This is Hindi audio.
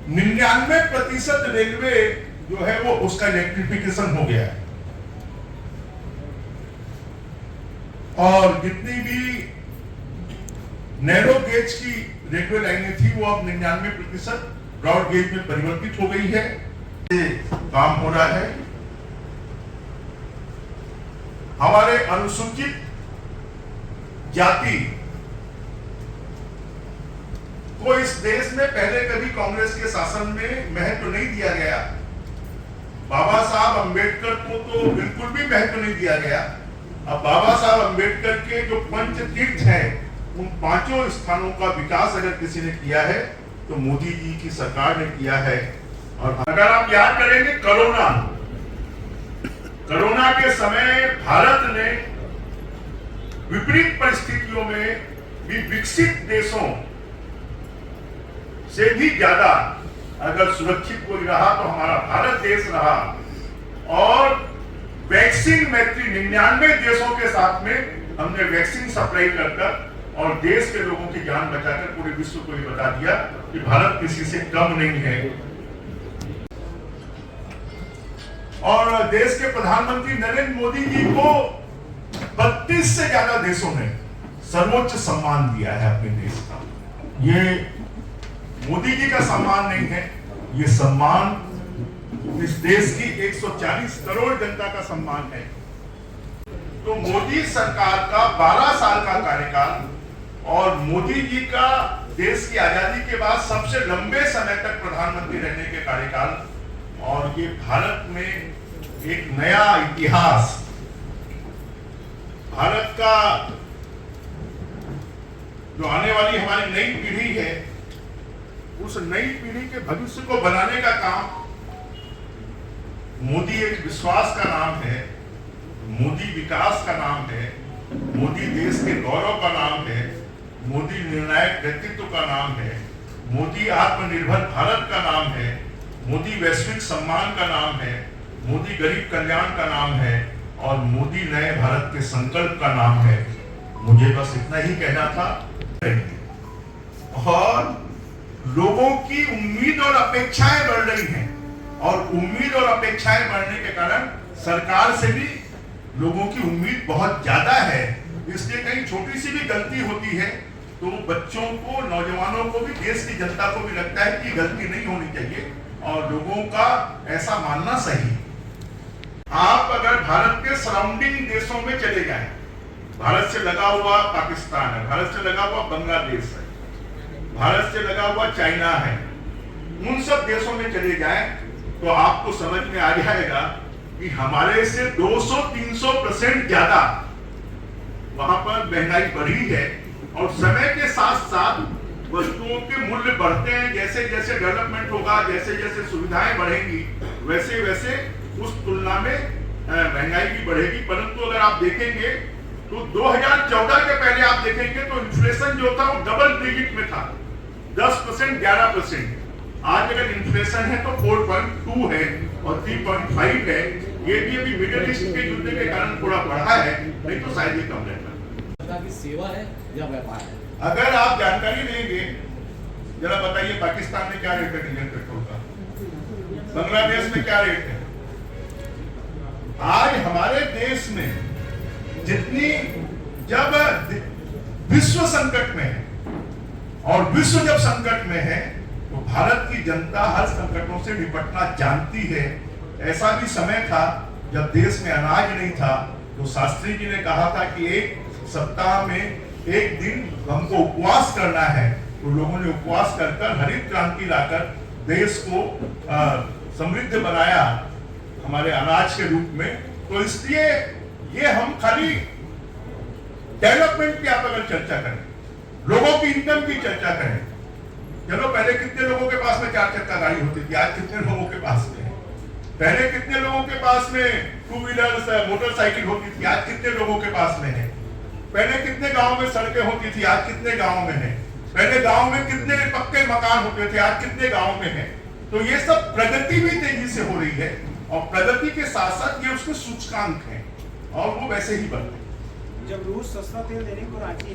99% रेलवे जो है वो उसका इलेक्ट्रिफिकेशन हो गया है। और जितनी भी नैरो गेज की रेलवे लाइनें थी वो अब 99% ब्रॉड गेज में परिवर्तित हो गई है। काम हो रहा है। हमारे अनुसूचित जाति को इस देश में पहले कभी कांग्रेस के शासन में महत्व नहीं दिया गया। बाबा साहब अंबेडकर को तो बिल्कुल भी महत्व नहीं दिया गया। अब बाबा साहब अंबेडकर के जो पंच तीर्थ हैं उन पांचों स्थानों का विकास अगर किसी ने किया है तो मोदी जी की सरकार ने किया है। और अगर आप याद करेंगे कोरोना के समय भारत ने विपरीत परिस्थितियों में भी विकसित देशों से भी ज्यादा अगर सुरक्षित कोई रहा तो हमारा भारत देश रहा। और वैक्सीन मैत्री 99 देशों के साथ में हमने वैक्सीन सप्लाई कर और देश के लोगों की जान बचाकर पूरे विश्व को ये बता दिया कि भारत किसी से कम नहीं है। और देश के प्रधानमंत्री नरेंद्र मोदी जी को 32 से ज्यादा देशों ने सर्वोच्च सम्मान दिया है अपने देश का। ये मोदी जी का सम्मान नहीं है, ये सम्मान इस देश की 140 करोड़ जनता का सम्मान है। तो मोदी सरकार का 12 साल का कार्यकाल और मोदी जी का देश की आजादी के बाद सबसे लंबे समय तक प्रधानमंत्री रहने के कार्यकाल, और ये भारत में एक नया इतिहास, भारत का जो आने वाली हमारी नई पीढ़ी है उस नई पीढ़ी के भविष्य को बनाने का काम, मोदी एक विश्वास का नाम है, मोदी विकास का नाम है, मोदी देश के गौरव का नाम है, मोदी निर्णायक व्यक्तित्व का नाम है, मोदी आत्मनिर्भर भारत का नाम है, मोदी वैश्विक सम्मान का नाम है, मोदी गरीब कल्याण का नाम है और मोदी नए भारत के संकल्प का नाम है। मुझे बस इतना ही कहना था। और लोगों की उम्मीद और अपेक्षाएं बढ़ रही हैं और उम्मीद और अपेक्षाएं बढ़ने के कारण सरकार से भी लोगों की उम्मीद बहुत ज्यादा है। इसलिए कहीं छोटी सी भी गलती होती है तो बच्चों को, नौजवानों को भी, देश की जनता को भी लगता है कि गलती नहीं होनी चाहिए और लोगों का ऐसा मानना सही। आप अगर भारत के सराउंडिंग देशों में चले जाएं, भारत से लगा हुआ पाकिस्तान है, भारत से लगा हुआ बांग्लादेश है, भारत से लगा हुआ चाइना है, उन सब देशों में चले जाएं तो आपको समझ में आ जाएगा कि हमारे से 200-300% ज्यादा वहां पर महंगाई बढ़ी है। और समय के साथ साथ वस्तुओं के मूल्य बढ़ते हैं। जैसे जैसे डेवलपमेंट होगा, जैसे जैसे सुविधाएं बढ़ेंगी, वैसे वैसे उस तुलना में महंगाई भी बढ़ेगी। परंतु अगर आप देखेंगे तो 2014 के पहले आप देखेंगे तो इन्फ्लेशन जो था वो डबल डिजिट में था, 10%, 11%। आज अगर इन्फ्लेशन है तो 4.2 है और 3.5 है। ये भी अभी मिडिल ईस्ट के युद्ध के कारण थोड़ा बढ़ा है, नहीं तो शायद ये कम रहता। सेवा है या व्यापार है? अगर आप जानकारी लेंगे, जरा बताइए पाकिस्तान में क्या रेट है डीजल पेट्रोल का, बांग्लादेश में क्या रेट है। आज हमारे देश में जितनी, जब विश्व संकट में है और विश्व जब संकट में है तो भारत की जनता हर संकटों से निपटना जानती है। ऐसा भी समय था जब देश में अनाज नहीं था तो शास्त्री जी ने कहा था कि एक सप्ताह में एक दिन हमको उपवास करना है। तो लोगों ने उपवास कर हरित क्रांति लाकर देश को समृद्ध बनाया हमारे अनाज के रूप में। तो इसलिए ये हम खाली डेवलपमेंट की आप अगर चर्चा करें, लोगों की इनकम की चर्चा करें, चलो पहले कितने लोगों के पास में 4 चक्का गाड़ी होती थी, आज कितने लोगों के पास में है। पहले कितने लोगों के पास में 2 व्हीलर्स मोटरसाइकिल होती थी, आज कितने लोगों के पास में है। पहले कितने गांव में सड़कें होती थी, आज कितने गांव में है। पहले गांव में कितने पक्के मकान होते थे, आज कितने गांव में है। तो ये सब प्रगति भी तेजी से हो रही है और प्रगति के साथ साथ ये उसके सूचकांक हैं और वो वैसे ही बढ़ते हैं। जब रूस सस्ता तेल देने को राजी